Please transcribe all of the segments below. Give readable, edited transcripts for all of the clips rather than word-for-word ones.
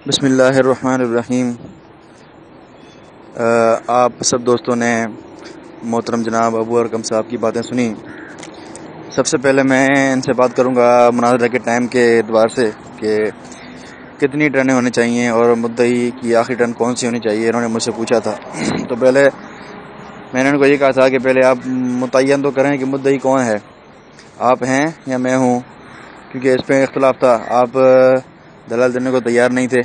بسم اللہ الرحمن الرحیم۔ آپ سب دوستوں نے محترم جناب ابو ارقم صاحب کی باتیں سنی۔ سب سے پہلے میں ان سے بات کروں گا مناظرہ کے ٹائم کے اعتبار سے کہ کتنی ٹرنیں ہونی چاہیے اور مدعی کی آخری ٹرن کون سی ہونی چاہیے، انہوں نے مجھ سے پوچھا تھا۔ تو پہلے میں نے ان کو یہ کہا تھا کہ پہلے آپ متعین تو کریں کہ مدعی کون ہے، آپ ہیں یا میں ہوں، کیونکہ اس پہ اختلاف تھا، آپ دلائل دینے کو تیار نہیں تھے۔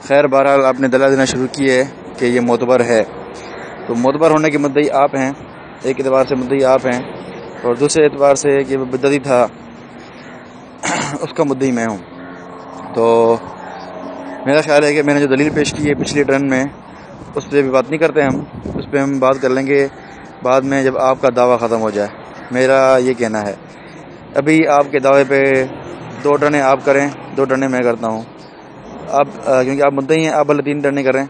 خیر بہرحال آپ نے دلائل دینا شروع کیے کہ یہ معتبر ہے، تو معتبر ہونے کے مدعی آپ ہیں، ایک اعتبار سے مدعی آپ ہیں، اور دوسرے اعتبار سے کہ وہ بدعتی تھا اس کا مدعی میں ہوں۔ تو میرا خیال ہے کہ میں نے جو دلیل پیش کی ہے پچھلی ٹرن میں، اس پہ بھی بات نہیں کرتے ہم، اس پہ ہم بات کر لیں گے بعد میں جب آپ کا دعویٰ ختم ہو جائے۔ میرا یہ کہنا ہے ابھی آپ کے دعوے پہ 2 ٹرنیں آپ کریں، 2 ٹرنیں میں کرتا ہوں۔ آپ کیونکہ آپ مدعی ہیں، آپ بھلے 3 ٹرنیں کریں،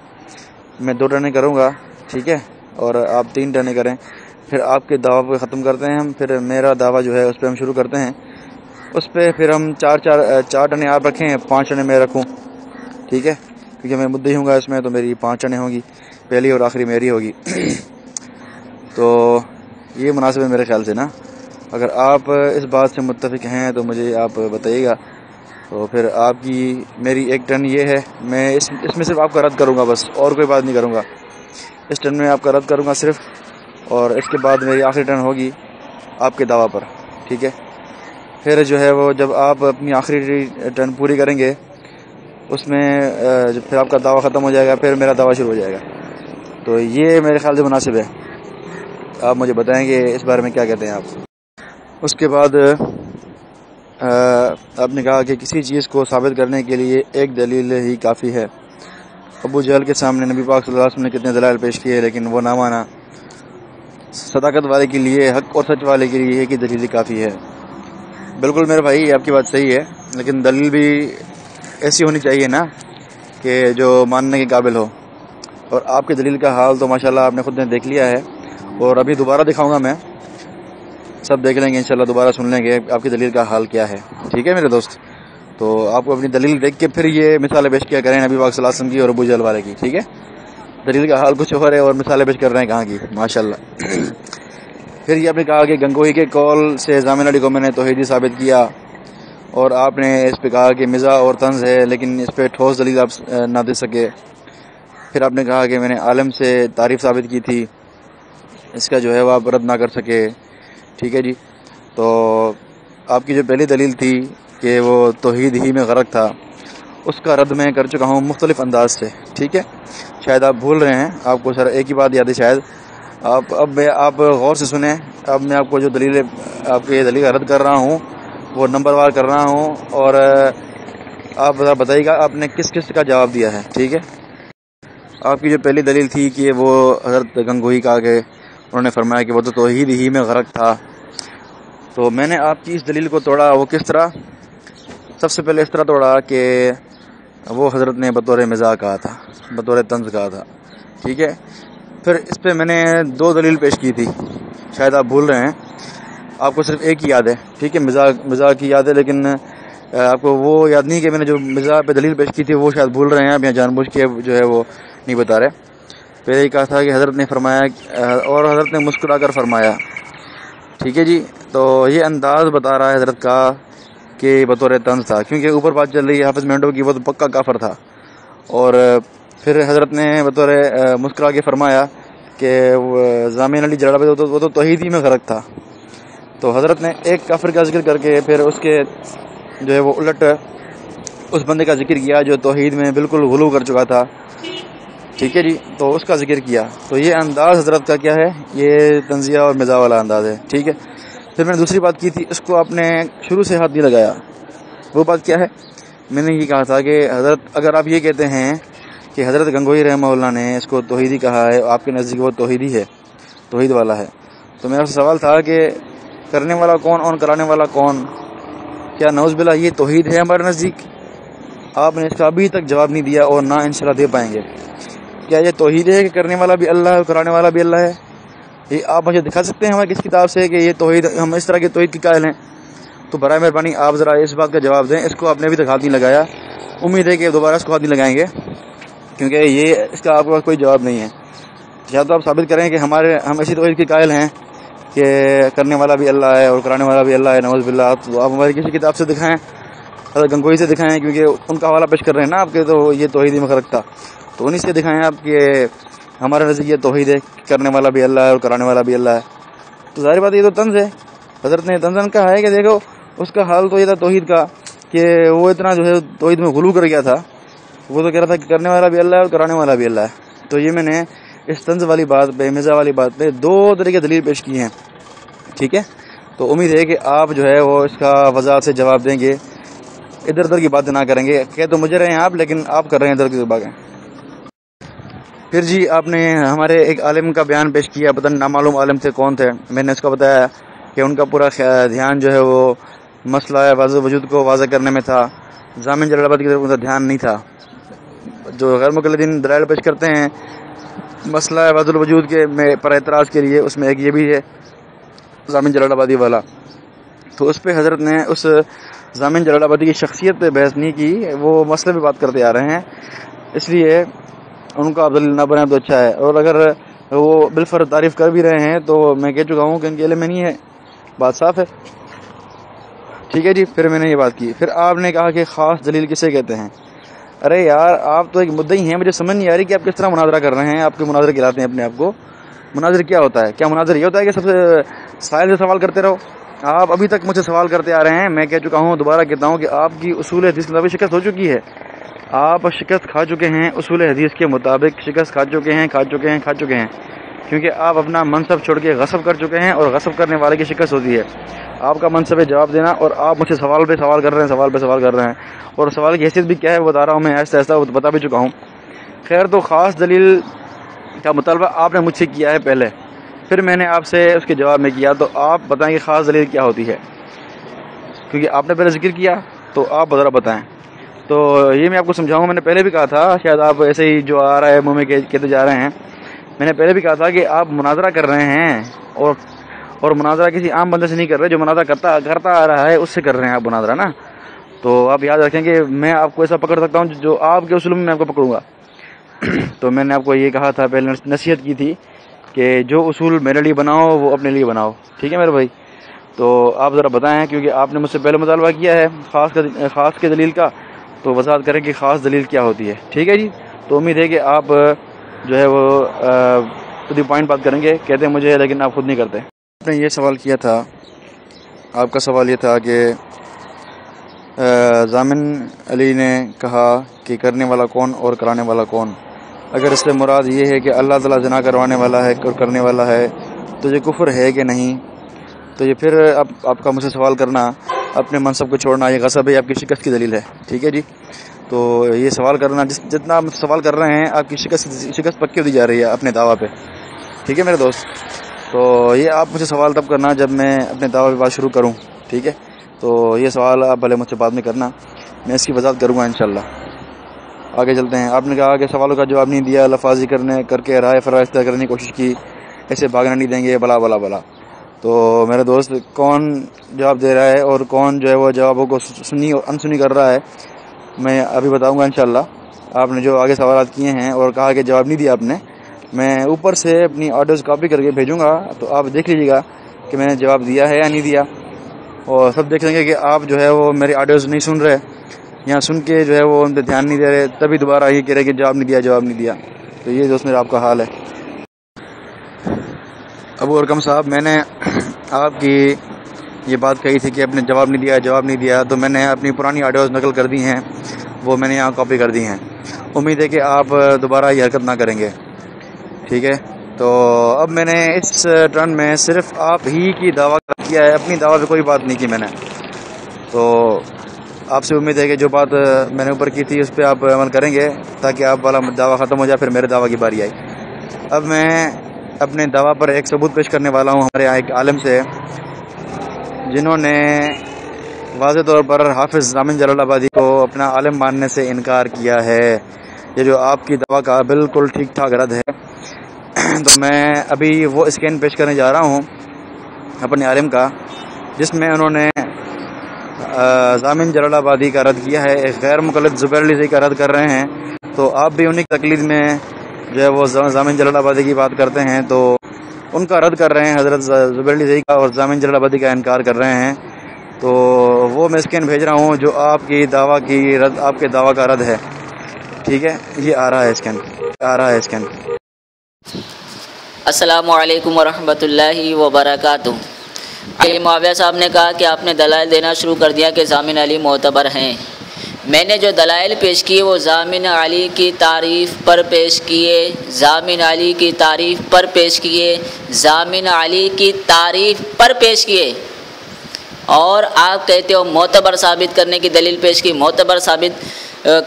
میں 2 ٹرنیں کروں گا، ٹھیک ہے، اور آپ 3 ٹرنیں کریں، پھر آپ کے دعویٰ پہ ختم کرتے ہیں ہم، پھر میرا دعویٰ جو ہے اس پہ ہم شروع کرتے ہیں، اس پہ پھر ہم 4 ٹرنیں آپ رکھیں، 5 ٹرنیں میں رکھوں، ٹھیک ہے، کیونکہ میں مدعی ہوں گا اس میں، تو میری 5 ٹرنیں ہوں گی، پہلی اور آخری میری ہوگی۔ تو یہ مناسب ہے میرے خیال سے نا۔ اگر آپ اس بات سے متفق ہیں تو مجھے آپ بتائیے گا، تو پھر آپ کی میری ایک ٹرن یہ ہے، میں اس میں صرف آپ کا رد کروں گا، بس اور کوئی بات نہیں کروں گا، اس ٹرن میں آپ کا رد کروں گا صرف، اور اس کے بعد میری آخری ٹرن ہوگی آپ کے دعویٰ پر، ٹھیک ہے۔ پھر جو ہے وہ جب آپ اپنی آخری ٹرن پوری کریں گے، اس میں جب پھر آپ کا دعویٰ ختم ہو جائے گا، پھر میرا دعویٰ شروع ہو جائے گا۔ تو یہ میرے خیال سے مناسب ہے، آپ مجھے بتائیں کہ اس بارے میں کیا کہتے ہیں آپ۔ اس کے بعد آپ نے کہا کہ کسی چیز کو ثابت کرنے کے لیے ایک دلیل ہی کافی ہے۔ ابو جہل کے سامنے نبی پاک صلی اللہ علیہ وسلم نے کتنے دلائل پیش کیے لیکن وہ نہ مانا۔ صداقت والے کے لیے، حق اور سچ والے کے لیے ایک ہی دلیل ہی کافی ہے۔ بالکل میرے بھائی، آپ کی بات صحیح ہے، لیکن دلیل بھی ایسی ہونی چاہیے نا کہ جو ماننے کے قابل ہو، اور آپ کی دلیل کا حال تو ماشاءاللہ آپ نے خود نے دیکھ لیا ہے، اور ابھی دوبارہ دکھاؤں گا میں، سب دیکھ لیں گے انشاءاللہ، دوبارہ سن لیں گے آپ کی دلیل کا حال کیا ہے، ٹھیک ہے میرے دوست۔ تو آپ کو اپنی دلیل دیکھ کے پھر یہ مثالیں پیش کیا کریں نبی پاک صلی اللہ علیہ وسلم کی اور ابو جہل والے کی، ٹھیک ہے۔ دلیل کا حال کچھ اور ہے اور مثالیں پیش کر رہے ہیں کہاں کی، ماشاءاللہ۔ پھر یہ آپ نے کہا کہ گنگوہی کے قول سے ضامن علی کو میں نے توحیدی ثابت کیا، اور آپ نے اس پہ کہا کہ مزاح اور طنز ہے، لیکن اس پہ ٹھوس دلیل آپ نہ دے سکے۔ پھر آپ نے کہا کہ میں نے عالم سے تعریف ثابت کی تھی، اس کا جو ہے وہ آپ رد نہ کر سکے، ٹھیک ہے جی۔ تو آپ کی جو پہلی دلیل تھی کہ وہ توحید ہی میں غرق تھا، اس کا رد میں کر چکا ہوں مختلف انداز سے، ٹھیک ہے۔ شاید آپ بھول رہے ہیں، آپ کو سر ایک ہی بات یاد ہے شاید، آپ غور سے سنیں، اب میں آپ کو جو دلیل آپ کی دلیل کا رد کر رہا ہوں وہ نمبر وار کر رہا ہوں، اور آپ بتائیے گا آپ نے کس کس کا جواب دیا ہے، ٹھیک ہے۔ آپ کی جو پہلی دلیل تھی کہ وہ حضرت گنگوہی کا کہ انہوں نے فرمایا کہ وہ تو توحید ہی میں غرق تھا، تو میں نے آپ کی اس دلیل کو توڑا۔ وہ کس طرح؟ سب سے پہلے اس طرح توڑا کہ وہ حضرت نے بطور مزاح کہا تھا، بطور طنز کہا تھا، ٹھیک ہے۔ پھر اس پہ میں نے 2 دلیل پیش کی تھی، شاید آپ بھول رہے ہیں، آپ کو صرف ایک ہی یاد ہے، ٹھیک ہے، مزاح کی یاد ہے، لیکن آپ کو وہ یاد نہیں کہ میں نے جو مزاح پہ دلیل پیش کی تھی وہ شاید بھول رہے ہیں آپ، یا جان بوجھ کے جو ہے وہ نہیں بتا رہے۔ پہلے یہ کہا تھا کہ حضرت نے فرمایا، اور حضرت نے مسکرا کر فرمایا، ٹھیک ہے جی۔ تو یہ انداز بتا رہا ہے حضرت کا کہ بطور طنز تھا، کیونکہ اوپر بات چل رہی ہے حافظ مینڈو کی، وہ تو پکا کافر تھا، اور پھر حضرت نے بطور مسکرا کے فرمایا کہ ضامن علی جڑا وہ تو توحید ہی میں غرق تھا۔ تو حضرت نے ایک کافر کا ذکر کر کے پھر اس کے جو ہے وہ الٹ اس بندے کا ذکر کیا جو توحید میں بالکل غلو کر چکا تھا، ٹھیک ہے جی، تو اس کا ذکر کیا۔ تو یہ انداز حضرت کا کیا ہے، یہ طنزیہ اور مزاح والا انداز ہے، ٹھیک ہے۔ پھر میں نے دوسری بات کی تھی، اس کو آپ نے شروع سے ہاتھ نہیں لگایا۔ وہ بات کیا ہے؟ میں نے یہ کہا تھا کہ حضرت، اگر آپ یہ کہتے ہیں کہ حضرت گنگوہی رحمہ اللہ نے اس کو توحیدی کہا ہے، آپ کے نزدیک وہ توحیدی ہے، توحید والا ہے، تو میرا سوال تھا کہ کرنے والا کون اور کرانے والا کون؟ کیا نعوذ باللہ یہ توحید ہے ہمارے نزدیک؟ آپ نے اس کا ابھی تک جواب نہیں دیا اور نہ انشاءاللہ دے پائیں گے۔ کیا یہ توحید ہے کہ کرنے والا بھی اللہ ہے اور کرانے والا بھی اللہ ہے؟ یہ آپ مجھے دکھا سکتے ہیں ہماری کس کتاب سے کہ یہ توحید، ہم اس طرح کے توحید کے قائل ہیں؟ تو برائے مہربانی آپ ذرا اس بات کا جواب دیں. اس کو آپ نے ابھی تک ہاتھ نہیں لگایا, امید ہے کہ دوبارہ اس کو ہاتھ نہیں لگائیں گے, کیونکہ یہ اس کا آپ کے پاس کوئی جواب نہیں ہے. یا تو آپ ثابت کریں کہ ہم ایسی توحید کے قائل ہیں کہ کرنے والا بھی اللہ ہے اور کرانے والا بھی اللہ ہے, نعوذ باللہ. تو آپ ہماری کسی کتاب سے دکھائیں, حضرت گنگوئی سے دکھائیں, کیونکہ ان کا حوالہ پیش کر رہے ہیں نا آپ کے, تو یہ توحید مخرج تھا, تو انہیں سے دکھائیں آپ کہ ہمارا نزدیک توحید ہے, کرنے والا بھی اللہ ہے اور کرانے والا بھی اللہ ہے. تو ظاہر بات یہ تو طنز ہے. حضرت نے طنزن کہا ہے کہ دیکھو اس کا حال تو یہ تھا توحید کا کہ وہ اتنا جو ہے توحید میں غلو کر گیا تھا, وہ تو کہہ رہا تھا کہ کرنے والا بھی اللہ ہے اور کرانے والا بھی اللہ ہے. تو یہ میں نے اس طنز والی بات پہ, مزاح والی بات پہ 2 طرح کے دلیل پیش کی ہیں, ٹھیک ہے. تو امید ہے کہ آپ جو ہے وہ اس کا وضاحت سے جواب دیں گے, ادھر ادھر کی باتیں نہ کریں گے. کہ تو مجھے رہے ہیں آپ, لیکن آپ کر رہے ہیں ادھر کی باتیں. پھر جی آپ نے ہمارے ایک عالم کا بیان پیش کیا, پتہ نہیں نامعلوم عالم تھے, کون تھے. میں نے اس کو بتایا کہ ان کا پورا دھیان جو ہے وہ مسئلہ واضح وجود کو واضح کرنے میں تھا, ضامن جلال آبادی کی طرف ان کا دھیان نہیں تھا. جو غیر مقلدین دلائل پیش کرتے ہیں مسئلہ واضح الوجود کے پر اعتراض کے لیے, اس میں ایک یہ بھی ہے ضامن جلال آبادی والا. تو اس پہ حضرت نے اس ضامن جلال آبادی کی شخصیت پہ بحث نہیں کی, وہ مسئلے پہ بات کرتے آ رہے ہیں, اس لیے ان کو آپ دلیل نہ بنائیں تو اچھا ہے. اور اگر وہ بالفرض تعریف کر بھی رہے ہیں تو میں کہہ چکا ہوں کہ ان کے علم میں نہیں ہے, بات صاف ہے, ٹھیک ہے جی. پھر میں نے یہ بات کی. پھر آپ نے کہا کہ خاص دلیل کسے کہتے ہیں. ارے یار آپ تو ایک مدعی ہیں, مجھے سمجھ نہیں آ رہی کہ آپ کس طرح مناظرہ کر رہے ہیں. آپ کے مناظر کہلاتے ہیں اپنے آپ کو. مناظر کیا ہوتا ہے؟ کیا مناظر یہ ہوتا ہے کہ سب سے سائل سے سوال کرتے رہو؟ آپ ابھی تک مجھے سوال کرتے آ رہے ہیں. میں کہہ چکا ہوں, دوبارہ کہتا ہوں کہ آپ کی اصول حدیث کے مطابق شکست ہو چکی ہے. آپ شکست کھا چکے ہیں, اصول حدیث کے مطابق شکست کھا چکے ہیں, کیونکہ آپ اپنا منصب چھوڑ کے غصب کر چکے ہیں, اور غصب کرنے والے کی شکست ہوتی ہے. آپ کا منصب ہے جواب دینا, اور آپ مجھ سے سوال پہ سوال کر رہے ہیں, اور سوال کی حیثیت بھی کیا ہے وہ بتا رہا ہوں میں, ایسا بتا بھی چکا ہوں. خیر, تو خاص دلیل کا مطالبہ آپ نے مجھ سے کیا ہے پہلے, پھر میں نے آپ سے اس کے جواب میں کیا. تو آپ بتائیں کہ خاص دلیل کیا ہوتی ہے, کیونکہ آپ نے پہلے ذکر کیا, تو آپ ذرا بتائیں. تو یہ میں آپ کو سمجھاؤں, میں نے پہلے بھی کہا تھا, شاید آپ ایسے ہی جو آ رہا ہے منہ میں کہتے جا رہے ہیں. میں نے پہلے بھی کہا تھا کہ آپ مناظرہ کر رہے ہیں, اور مناظرہ کسی عام بندے سے نہیں کر رہے, جو مناظرہ کرتا آ رہا ہے اس سے کر رہے ہیں آپ مناظرہ نا. تو آپ یاد رکھیں کہ میں آپ کو ایسا پکڑ سکتا ہوں جو آپ کے اصول میں آپ کو پکڑوں گا. تو میں نے آپ کو یہ کہا تھا, پہلے نصیحت کی تھی کہ جو اصول میرے لیے بناؤ وہ اپنے لیے بناؤ, ٹھیک ہے میرے بھائی. تو آپ ذرا بتائیں, کیونکہ آپ نے مجھ سے پہلے مطالبہ کیا ہے خاص کے دلیل کا, تو وضاحت کریں کہ خاص دلیل کیا ہوتی ہے, ٹھیک ہے جی. تو امید ہے کہ آپ جو ہے وہ ٹو دی پوائنٹ بات کریں گے. کہتے ہیں مجھے, لیکن آپ خود نہیں کرتے. آپ نے یہ سوال کیا تھا, آپ کا سوال یہ تھا کہ ضامن علی نے کہا کہ کرنے والا کون اور کرانے والا کون. اگر اس سے مراد یہ ہے کہ اللہ تعالیٰ زنا کروانے والا ہے اور کرنے والا ہے, تو یہ کفر ہے کہ نہیں. تو یہ پھر آپ کا مجھ سے سوال کرنا, اپنے منصب کو چھوڑنا, یہ غصب ہے, آپ کی شکست کی دلیل ہے, ٹھیک ہے جی. تو یہ سوال کرنا, جتنا آپ سوال کر رہے ہیں, آپ کی شکست پکی ہوتی جا رہی ہے اپنے دعویٰ پہ, ٹھیک ہے میرے دوست. تو یہ آپ مجھے سوال تب کرنا جب میں اپنے دعویٰ پہ بات شروع کروں, ٹھیک ہے. تو یہ سوال آپ بھلے مجھ سے بعد میں کرنا, میں اس کی وضاحت کروں گا انشاءاللہ. آگے چلتے ہیں. آپ نے کہا کہ سوالوں کا جواب نہیں دیا, لفاظی کر کے رائے فرائستہ کرنے کی کوشش کی, ایسے بھاگنا نہیں دیں گے, بلا بلا بلا. تو میرے دوست, کون جواب دے رہا ہے اور کون جو ہے وہ جوابوں کو سنی اور انسنی کر رہا ہے, میں ابھی بتاؤں گا انشاءاللہ. آپ نے جو آگے سوالات کیے ہیں اور کہا کہ جواب نہیں دیا آپ نے, میں اوپر سے اپنی آڈیوز کاپی کر کے بھیجوں گا, تو آپ دیکھ لیجیے گا کہ میں نے جواب دیا ہے یا نہیں دیا. اور سب دیکھ لیں گے کہ آپ جو ہے وہ میری آڈیوز نہیں سن رہے, یا سن کے جو ہے وہ ان پہ دھیان نہیں دے رہے, تبھی دوبارہ یہ کہہ رہے کہ جواب نہیں دیا. تو یہ دوست میرا آپ کا حال ہے. ابو ارکم صاحب, میں نے آپ کی یہ بات کہی تھی کہ آپ نے جواب نہیں دیا, تو میں نے اپنی پرانی آڈیوز نقل کر دی ہیں, وہ میں نے یہاں کاپی کر دی ہیں. امید ہے کہ آپ دوبارہ یہ حرکت نہ کریں گے, ٹھیک ہے. تو اب میں نے اس ٹرن میں صرف آپ ہی کی دعویٰ کیا ہے, اپنی دعویٰ پہ کوئی بات نہیں کی میں نے. تو آپ سے امید ہے کہ جو بات میں نے اوپر کی تھی اس پہ آپ عمل کریں گے, تاکہ آپ والا دعویٰ ختم ہو جائے, پھر میرے دعویٰ کی باری آئی. اب میں اپنے دعویٰ پر ایک ثبوت پیش کرنے والا ہوں ہمارے یہاں ایک عالم سے, جنہوں نے واضح طور پر حافظ ضامن جلال آبادی کو اپنا عالم ماننے سے انکار کیا ہے. یہ جو آپ کی دعویٰ کا بالکل ٹھیک ٹھاک رد ہے. تو میں ابھی وہ اسکین پیش کرنے جا رہا ہوں اپنے عالم کا, جس میں انہوں نے ضامن جلال آبادی کا رد کیا ہے، ایک غیر مقلد زبیر علی زئی کا رد کر رہے ہیں، تو آپ بھی انہی کی تقلید میں جو ہے وہ ضامن جلال آبادی کی بات کرتے ہیں، تو ان کا رد کر رہے ہیں حضرت زبیر علی زئی کا، اور ضامن جلال آبادی کا انکار کر رہے ہیں۔ تو وہ میں اسکین بھیج رہا ہوں جو آپ کے دعویٰ کا رد ہے، ٹھیک ہے، یہ آ رہا ہے اسکین۔ السلام علیکم ورحمۃ اللہ وبرکاتہ۔ علی معاویہ صاحب نے کہا کہ آپ نے دلائل دینا شروع کر دیا کہ ضامن علی معتبر ہیں۔ میں نے جو دلائل پیش کیے وہ ضامن علی کی تعریف پر پیش کیے، ضامن علی کی تعریف پر پیش کیے، ضامن علی کی تعریف پر پیش کیے، اور آپ کہتے ہو معتبر ثابت کرنے کی دلیل پیش کی، معتبر ثابت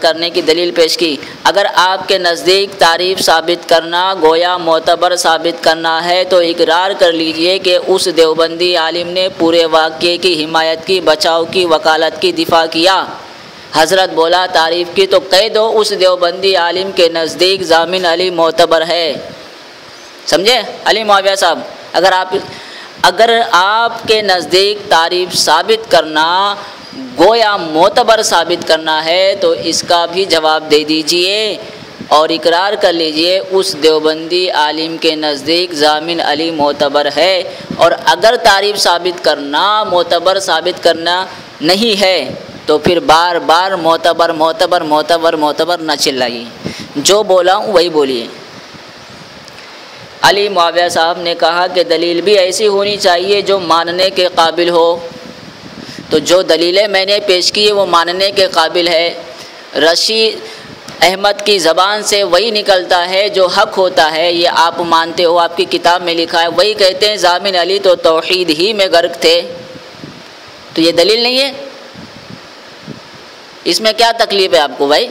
کرنے کی دلیل پیش کی۔ اگر آپ کے نزدیک تعریف ثابت کرنا گویا معتبر ثابت کرنا ہے تو اقرار کر لیجئے کہ اس دیوبندی عالم نے پورے واقعے کی حمایت کی، بچاؤ کی، وکالت کی، دفاع کیا۔ حضرت بولا تعریف کی تو کہہ دو اس دیوبندی عالم کے نزدیک ضامن علی معتبر ہے۔ سمجھے علی معاویہ صاحب؟ اگر آپ کے نزدیک تعریف ثابت کرنا گویا معتبر ثابت کرنا ہے تو اس کا بھی جواب دے دیجئے اور اقرار کر لیجئے اس دیوبندی عالم کے نزدیک ضامن علی معتبر ہے۔ اور اگر تعریف ثابت کرنا معتبر ثابت کرنا نہیں ہے تو پھر بار بار معتبر معتبر معتبر معتبر نہ چلائیے، جو بولا ہوں وہی بولیے۔ علی معاویہ صاحب نے کہا کہ دلیل بھی ایسی ہونی چاہیے جو ماننے کے قابل ہو، تو جو دلیلیں میں نے پیش کی وہ ماننے کے قابل ہے۔ رشید احمد کی زبان سے وہی نکلتا ہے جو حق ہوتا ہے، یہ آپ مانتے ہو، آپ کی کتاب میں لکھا ہے، وہی کہتے ہیں ضامن علی تو توحید ہی میں غرق تھے، تو یہ دلیل نہیں ہے؟ اس میں کیا تکلیف ہے آپ کو بھائی؟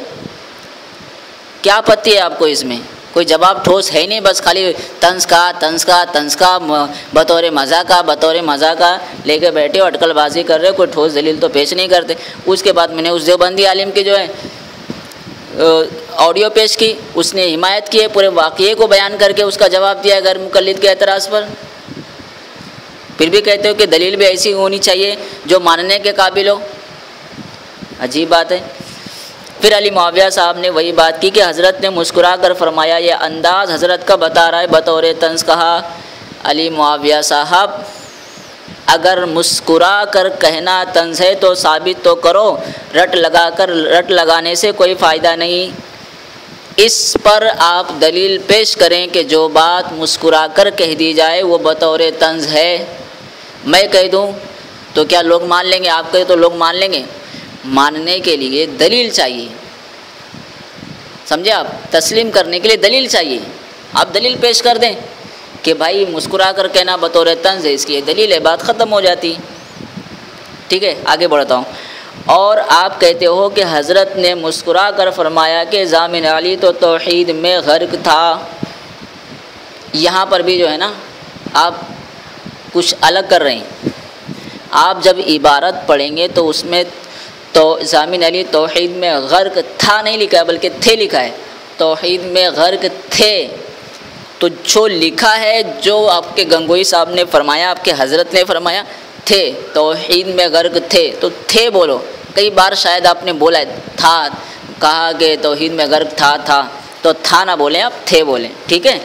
کیا آپتی ہے آپ کو اس میں؟ کوئی جواب ٹھوس ہے نہیں، بس خالی طنز کا بطور مزہ کا لے کے بیٹھے ہو، اٹکل بازی کر رہے ہو، کوئی ٹھوس دلیل تو پیش نہیں کرتے۔ اس کے بعد میں نے اس دیوبندی عالم کی جو ہے آڈیو پیش کی، اس نے حمایت کی ہے، پورے واقعے کو بیان کر کے اس کا جواب دیا غیر مقلد کے اعتراض پر، پھر بھی کہتے ہو کہ دلیل بھی ایسی ہونی چاہیے جو ماننے کے قابل ہو۔ عجیب بات ہے۔ پھر علی معاویہ صاحب نے وہی بات کی کہ حضرت نے مسکرا کر فرمایا، یہ انداز حضرت کا بتا رہا ہے، بطور طنز کہا۔ علی معاویہ صاحب اگر مسکرا کر کہنا طنز ہے تو ثابت تو کرو، رٹ لگانے سے کوئی فائدہ نہیں۔ اس پر آپ دلیل پیش کریں کہ جو بات مسکرا کر کہہ دی جائے وہ بطور طنز ہے۔ میں کہہ دوں تو کیا لوگ مان لیں گے؟ آپ کہیں تو لوگ مان لیں گے؟ ماننے کے لیے دلیل چاہیے، سمجھے آپ؟ تسلیم کرنے کے لیے دلیل چاہیے۔ آپ دلیل پیش کر دیں کہ بھائی مسکرا کر کہنا بطور طنز ہے، اس کی دلیل ہے، بات ختم ہو جاتی۔ ٹھیک ہے، آگے بڑھتا ہوں۔ اور آپ کہتے ہو کہ حضرت نے مسکرا کر فرمایا کہ ضامن علی تو توحید میں غرق تھا۔ یہاں پر بھی جو ہے نا آپ کچھ الگ کر رہے ہیں۔ آپ جب عبارت پڑھیں گے تو اس میں تو ضامن علی توحید میں غرق تھا نہیں لکھا ہے بلکہ تھے لکھا ہے، توحید میں غرق تھے۔ تو جو لکھا ہے، جو آپ کے گنگوئی صاحب نے فرمایا، آپ کے حضرت نے فرمایا تھے، توحید میں غرق تھے، تو تھے بولو۔ کئی بار شاید آپ نے بولا ہے تھا، کہا کہ توحید میں غرق تھا، تو تھا نہ بولیں، آپ تھے بولیں، ٹھیک ہے۔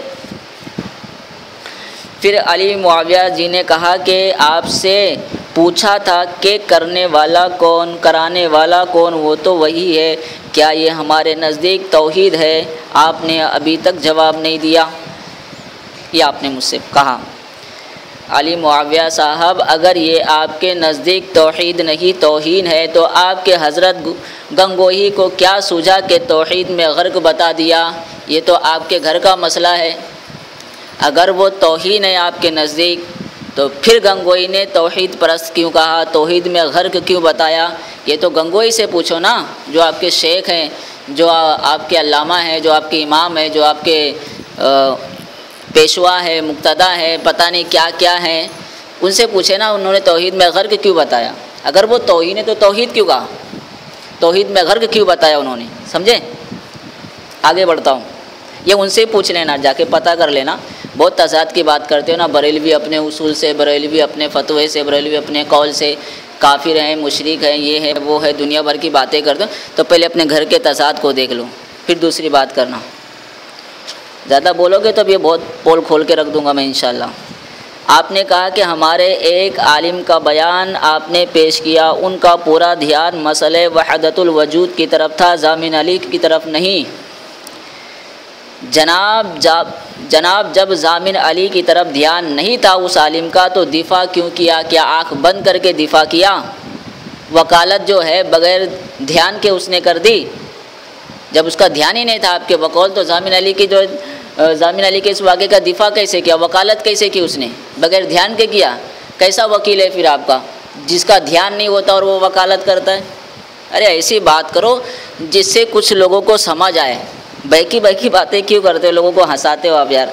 پھر علی معاویہ جی نے کہا کہ آپ سے پوچھا تھا کہ کرنے والا کون، کرانے والا کون؟ وہ تو وہی ہے، کیا یہ ہمارے نزدیک توحید ہے؟ آپ نے ابھی تک جواب نہیں دیا، یہ آپ نے مجھ سے کہا۔ علی معاویہ صاحب اگر یہ آپ کے نزدیک توحید نہیں توہین ہے تو آپ کے حضرت گنگوہی کو کیا سوجا کہ توحید میں غرق بتا دیا؟ یہ تو آپ کے گھر کا مسئلہ ہے۔ اگر وہ توہین ہے آپ کے نزدیک تو پھر گنگوئی نے توحید پرست کیوں کہا، توحید میں غرق کیوں بتایا؟ یہ تو گنگوئی سے پوچھو نا، جو آپ کے شیخ ہیں، جو آپ کے علامہ ہیں، جو آپ کے امام ہیں، جو آپ کے پیشوا ہے، مقتدا ہے، پتہ نہیں کیا کیا ہیں، ان سے پوچھے نا انہوں نے توحید میں غرق کیوں بتایا۔ اگر وہ توہین ہے تو توحید کیوں کہا، توحید میں غرق کیوں بتایا انہوں نے؟ سمجھے؟ آگے بڑھتا ہوں، یہ ان سے پوچھ لینا، جا کے پتہ کر لینا۔ بہت تضاد کی بات کرتے ہو نا، بریلوی اپنے اصول سے، بریلوی اپنے فتوے سے، بریلوی اپنے قول سے، کافر ہیں، مشرک ہیں، یہ ہے وہ ہے، دنیا بھر کی باتیں کرتے ہو، تو پہلے اپنے گھر کے تضاد کو دیکھ لو، پھر دوسری بات کرنا۔ زیادہ بولو گے تو اب یہ بہت پول کھول کے رکھ دوں گا میں انشاءاللہ۔ آپ نے کہا کہ ہمارے ایک عالم کا بیان آپ نے پیش کیا، ان کا پورا دھیان مسئلہ وحدت الوجود کی طرف تھا، ضامن علی کی طرف نہیں۔ جناب جب ضامن علی کی طرف دھیان نہیں تھا اس عالم کا تو دفاع کیوں کیا؟ کیا آنکھ بند کر کے دفاع کیا؟ وکالت جو ہے بغیر دھیان کے اس نے کر دی۔ جب اس کا دھیان ہی نہیں تھا آپ کے بقول، تو ضامن علی کے اس واقعے کا دفاع کیسے کیا؟ وکالت کیسے کی اس نے؟ بغیر دھیان کے کیا؟ کیسا وکیل ہے پھر آپ کا جس کا دھیان نہیں ہوتا اور وہ وکالت کرتا ہے؟ ارے ایسی بات کرو جس سے کچھ لوگوں کو سمجھ آئے۔ بہکی باتیں کیوں کرتے ہو؟ لوگوں کو ہنساتے ہو آپ یار۔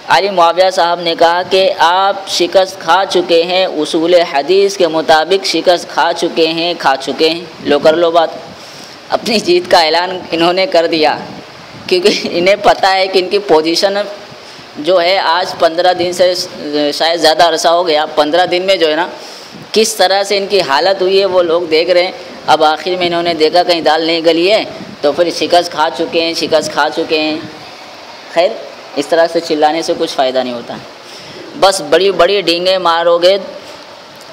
علی معاویہ صاحب نے کہا کہ آپ شکست کھا چکے ہیں، اصول حدیث کے مطابق شکست کھا چکے ہیں۔ لو کر لو بات۔ اپنی جیت کا اعلان انہوں نے کر دیا، کیونکہ انہیں پتہ ہے کہ ان کی پوزیشن جو ہے آج 15 دن سے شاید زیادہ عرصہ ہو گیا، 15 دن میں جو ہے نا کس طرح سے ان کی حالت ہوئی ہے وہ لوگ دیکھ رہے ہیں۔ اب آخر میں انہوں نے دیکھا کہیں دال نہیں گلی ہے تو پھر شکست کھا چکے ہیں۔ خیر، اس طرح سے چلانے سے کچھ فائدہ نہیں ہوتا، بس بڑی بڑی ڈینگیں مارو گے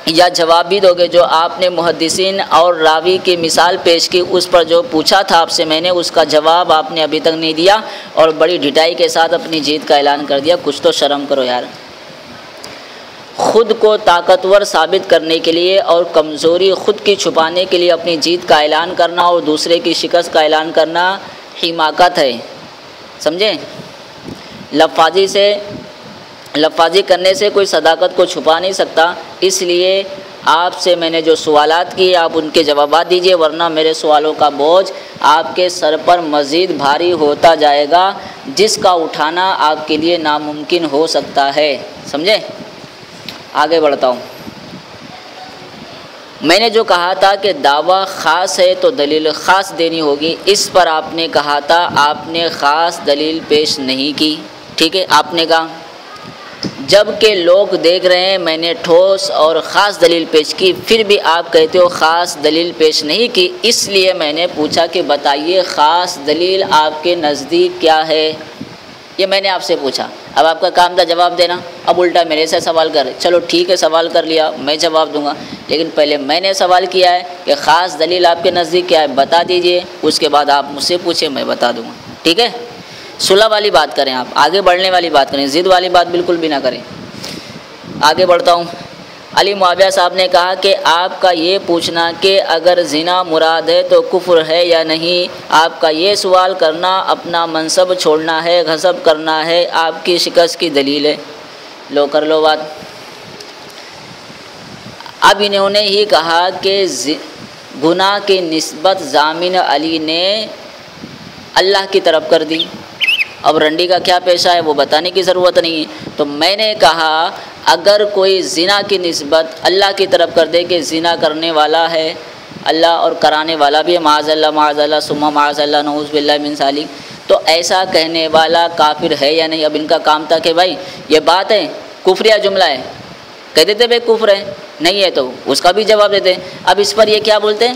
یا جواب بھی دو گے۔ جو آپ نے محدثین اور راوی کی مثال پیش کی، اس پر جو پوچھا تھا آپ سے میں نے، اس کا جواب آپ نے ابھی تک نہیں دیا اور بڑی ڈھٹائی کے ساتھ اپنی جیت کا اعلان کر دیا۔ کچھ تو شرم کرو یار۔ خود کو طاقتور ثابت کرنے کے لیے اور کمزوری خود کی چھپانے کے لیے اپنی جیت کا اعلان کرنا اور دوسرے کی شکست کا اعلان کرنا حماقت ہے، سمجھے؟ لفاظی کرنے سے کوئی صداقت کو چھپا نہیں سکتا۔ اس لیے آپ سے میں نے جو سوالات کیے آپ ان کے جوابات دیجئے، ورنہ میرے سوالوں کا بوجھ آپ کے سر پر مزید بھاری ہوتا جائے گا، جس کا اٹھانا آپ کے لیے ناممکن ہو سکتا ہے، سمجھے؟ آگے بڑھتا ہوں۔ میں نے جو کہا تھا کہ دعویٰ خاص ہے تو دلیل خاص دینی ہوگی، اس پر آپ نے کہا تھا آپ نے خاص دلیل پیش نہیں کی، ٹھیک ہے؟ آپ نے کہا جب کہ لوگ دیکھ رہے ہیں میں نے ٹھوس اور خاص دلیل پیش کی، پھر بھی آپ کہتے ہو خاص دلیل پیش نہیں کی۔ اس لیے میں نے پوچھا کہ بتائیے خاص دلیل آپ کے نزدیک کیا ہے؟ یہ میں نے آپ سے پوچھا، اب آپ کا کام تھا جواب دینا، اب الٹا میرے سے سوال کر رہے۔ چلو ٹھیک ہے، سوال کر لیا، میں جواب دوں گا، لیکن پہلے میں نے سوال کیا ہے کہ خاص دلیل آپ کے نزدیک کیا ہے، بتا دیجئے، اس کے بعد آپ مجھ سے پوچھیں، میں بتا دوں گا، ٹھیک ہے؟ صلح والی بات کریں، آپ آگے بڑھنے والی بات کریں، ضد والی بات بالکل بھی نہ کریں۔ آگے بڑھتا ہوں۔ علی معاویہ صاحب نے کہا کہ آپ کا یہ پوچھنا کہ اگر زنا مراد ہے تو کفر ہے یا نہیں، آپ کا یہ سوال کرنا اپنا منصب چھوڑنا ہے، غصب کرنا ہے، آپ کی شکست کی دلیل ہے۔ لو کر لو بات۔ اب انہوں نے ہی کہا کہ گناہ کی نسبت ضامن علی نے اللہ کی طرف کر دی، اب رنڈی کا کیا پیشہ ہے وہ بتانے کی ضرورت نہیں ہے۔ تو میں نے کہا اگر کوئی زنا کی نسبت اللہ کی طرف کر دے کہ زنا کرنے والا ہے اللہ اور کرانے والا بھی ہے، معاذ اللہ ثم معاذ اللہ نعوذ باللہ من ذالک، تو ایسا کہنے والا کافر ہے یا نہیں؟ اب ان کا کام تھا کہ بھائی یہ بات ہے کفریہ جملہ ہے، کہہ دیتے بھائی کفر ہے، نہیں ہے تو اس کا بھی جواب دیتے۔ اب اس پر یہ کیا بولتے ہیں؟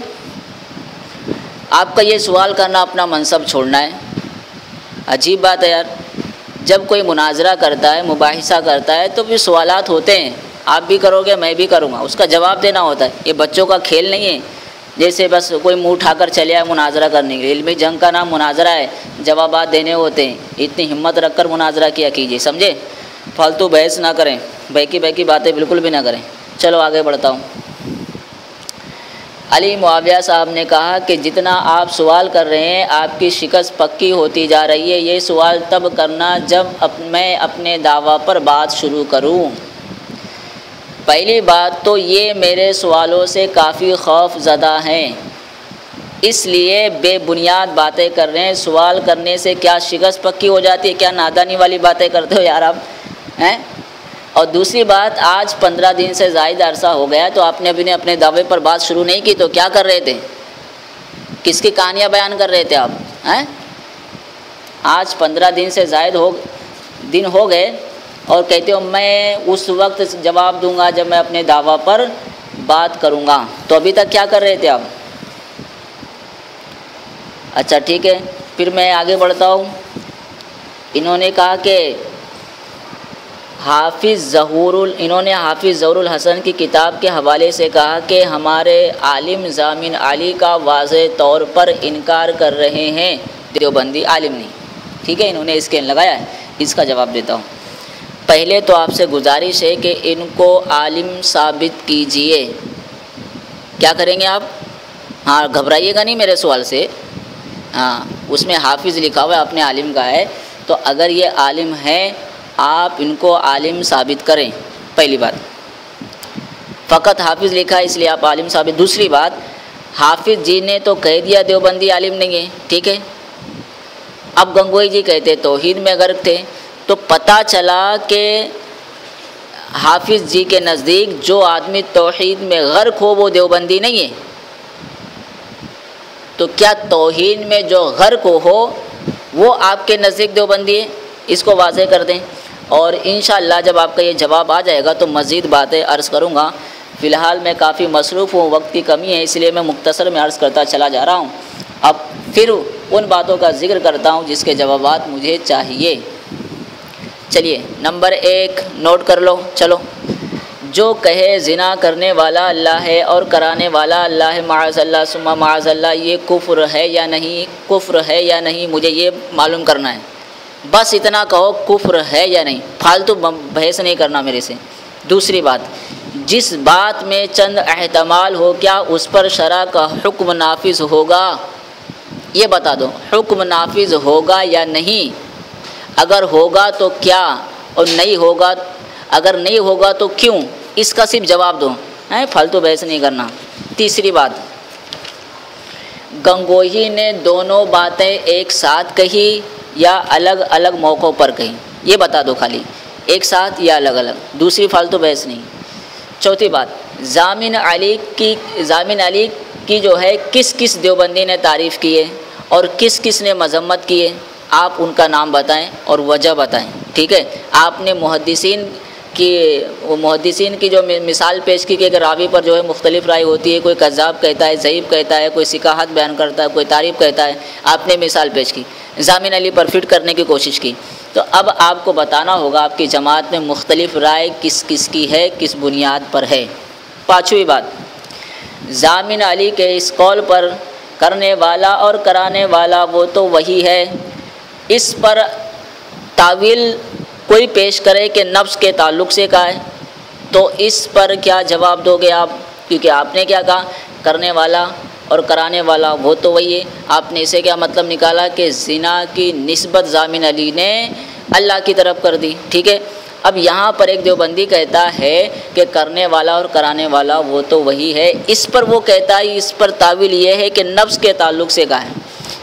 آپ کا یہ سوال کرنا اپنا منصب چھوڑنا ہے۔ عجیب بات ہے یار، جب کوئی مناظرہ کرتا ہے، مباحثہ کرتا ہے تو پھر سوالات ہوتے ہیں، آپ بھی کرو گے میں بھی کروں گا، اس کا جواب دینا ہوتا ہے۔ یہ بچوں کا کھیل نہیں ہے جیسے بس کوئی منہ اٹھا کر چلے آئے مناظرہ کرنے کے لیے۔ علمی جنگ کا نام مناظرہ ہے، جوابات دینے ہوتے ہیں، اتنی ہمت رکھ کر مناظرہ کیا کیجیے، سمجھے؟ فالتو بحث نہ کریں، بہکی باتیں بالکل بھی نہ کریں۔ چلو آگے بڑھتا ہوں۔ علی معاویہ صاحب نے کہا کہ جتنا آپ سوال کر رہے ہیں آپ کی شکست پکی ہوتی جا رہی ہے، یہ سوال تب کرنا جب میں اپنے دعویٰ پر بات شروع کروں۔ پہلی بات تو یہ میرے سوالوں سے کافی خوف زدہ ہیں، اس لیے بے بنیاد باتیں کر رہے ہیں۔ سوال کرنے سے کیا شکست پکی ہو جاتی ہے؟ کیا نادانی والی باتیں کرتے ہو یار آپ ہیں؟ اور دوسری بات، آج 15 دن سے زائد عرصہ ہو گیا تو آپ نے اپنے دعوے پر بات شروع نہیں کی، تو کیا کر رہے تھے؟ کس کی کہانیاں بیان کر رہے تھے آپ ہیں؟ آج 15 دن سے زائد دن ہو گئے اور کہتے ہو میں اس وقت جواب دوں گا جب میں اپنے دعویٰ پر بات کروں گا۔ تو ابھی تک کیا کر رہے تھے آپ؟ اچھا ٹھیک ہے، پھر میں آگے بڑھتا ہوں۔ انہوں نے کہا کہ انہوں نے حافظ ظہور الحسن کی کتاب کے حوالے سے کہا کہ ہمارے عالم ضامن علی کا واضح طور پر انکار کر رہے ہیں، دیوبندی عالم نہیں۔ ٹھیک ہے، انہوں نے اسکین لگایا ہے، اس کا جواب دیتا ہوں۔ پہلے تو آپ سے گزارش ہے کہ ان کو عالم ثابت کیجئے۔ کیا کریں گے آپ؟ ہاں گھبرائیے گا نہیں میرے سوال سے۔ ہاں اس میں حافظ لکھا ہوا ہے، اپنے عالم کا ہے، تو اگر یہ عالم ہیں آپ ان کو عالم ثابت کریں، پہلی بات۔ فقط حافظ لکھا ہے اس لیے آپ عالم ثابت۔ دوسری بات، حافظ جی نے تو کہہ دیا دیوبندی عالم نہیں ہے، ٹھیک ہے۔ اب گنگوئی جی کہتے توحید میں غرق تھے، تو پتہ چلا کہ حافظ جی کے نزدیک جو آدمی توحید میں غرق ہو وہ دیوبندی نہیں ہے۔ تو کیا توحید میں جو غرق ہو وہ آپ کے نزدیک دیوبندی ہے؟ اس کو واضح کر دیں، اور انشاءاللہ جب آپ کا یہ جواب آ جائے گا تو مزید باتیں عرض کروں گا۔ فی الحال میں کافی مصروف ہوں، وقت کی کمی ہے، اس لیے میں مختصر میں عرض کرتا چلا جا رہا ہوں۔ اب پھر ان باتوں کا ذکر کرتا ہوں جس کے جوابات مجھے چاہیے۔ چلیے نمبر 1 نوٹ کر لو۔ چلو، جو کہے زنا کرنے والا اللہ ہے اور کرانے والا اللہ ہے، معاذ اللہ ثم معاذ اللہ، یہ کفر ہے یا نہیں؟ کفر ہے یا نہیں مجھے یہ معلوم کرنا ہے، بس اتنا کہو کفر ہے یا نہیں، فالتو بحث نہیں کرنا میرے سے۔ دوسری بات، جس بات میں چند احتمال ہو کیا اس پر شرع کا حکم نافذ ہوگا؟ یہ بتا دو، حکم نافذ ہوگا یا نہیں؟ اگر ہوگا تو کیا، اور نہیں ہوگا اگر نہیں ہوگا تو کیوں؟ اس کا صرف جواب دو، فالتو بحث نہیں کرنا۔ تیسری بات، گنگوہی نے دونوں باتیں ایک ساتھ کہی یا الگ الگ موقعوں پر کہی؟ یہ بتا دو، خالی ایک ساتھ یا الگ الگ، دوسری فالتو بحث نہیں۔ چوتھی بات، ضامن علی کی جو ہے کس کس دیوبندی نے تعریف کی ہے اور کس کس نے مذمت کی ہے؟ آپ ان کا نام بتائیں اور وجہ بتائیں، ٹھیک ہے۔ آپ نے محدثین کی جو مثال پیش کی کہ اگر راوی پر جو ہے مختلف رائے ہوتی ہے، کوئی کذاب کہتا ہے، ضعیف کہتا ہے، کوئی صحاحت بیان کرتا ہے، کوئی تعریف کہتا ہے، آپ نے مثال پیش کی، ضامن علی پر فٹ کرنے کی کوشش کی۔ تو اب آپ کو بتانا ہوگا آپ کی جماعت میں مختلف رائے کس کس کی ہے، کس بنیاد پر ہے۔ پانچویں بات، ضامن علی کے اس قول پر کرنے والا اور کرانے والا وہ تو وہی ہے، اس پر تعویل کوئی پیش کرے کہ نفس کے تعلق سے کہا ہے، تو اس پر کیا جواب دو گے آپ؟ کیونکہ آپ نے کیا کہا، کرنے والا اور کرانے والا وہ تو وہی ہے۔ آپ نے اسے کیا مطلب نکالا کہ زنا کی نسبت ضامن علی نے اللہ کی طرف کر دی، ٹھیک ہے۔ اب یہاں پر ایک دیوبندی کہتا ہے کہ کرنے والا اور کرانے والا وہ تو وہی ہے، اس پر وہ کہتا ہے، اس پر تعویل یہ ہے کہ نفس کے تعلق سے کہا ہے،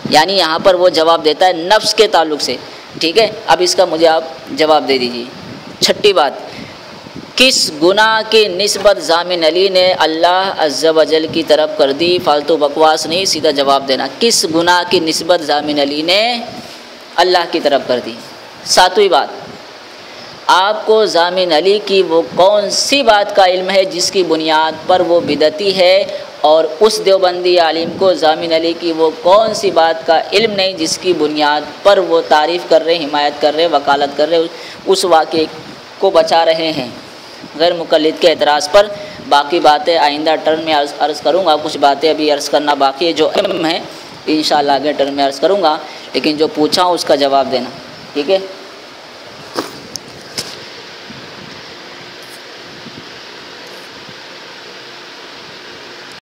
یعنی یہاں پر وہ جواب دیتا ہے نفس کے تعلق سے، ٹھیک ہے۔ اب اس کا مجھے آپ جواب دے دیجیے۔ چھٹی بات، کس گناہ کی نسبت ضامن علی نے اللہ عز و جل کی طرف کر دی؟ فالتو بکواس نہیں، سیدھا جواب دینا، کس گناہ کی نسبت ضامن علی نے اللہ کی طرف کر دی؟ ساتویں بات، آپ کو ضامن علی کی وہ کون سی بات کا علم ہے جس کی بنیاد پر وہ بدعتی ہے، اور اس دیوبندی عالم کو ضامن علی کی وہ کون سی بات کا علم نہیں جس کی بنیاد پر وہ تعریف کر رہے، حمایت کر رہے، وکالت کر رہے، اس واقعے کو بچا رہے ہیں غیر مقلد کے اعتراض پر۔ باقی باتیں آئندہ ٹرن میں عرض کروں گا، کچھ باتیں ابھی عرض کرنا باقی ہے جو اہم ہیں، انشاءاللہ آگے ٹرن میں عرض کروں گا، لیکن جو پوچھا ہوں اس کا جواب دینا، ٹھیک ہے۔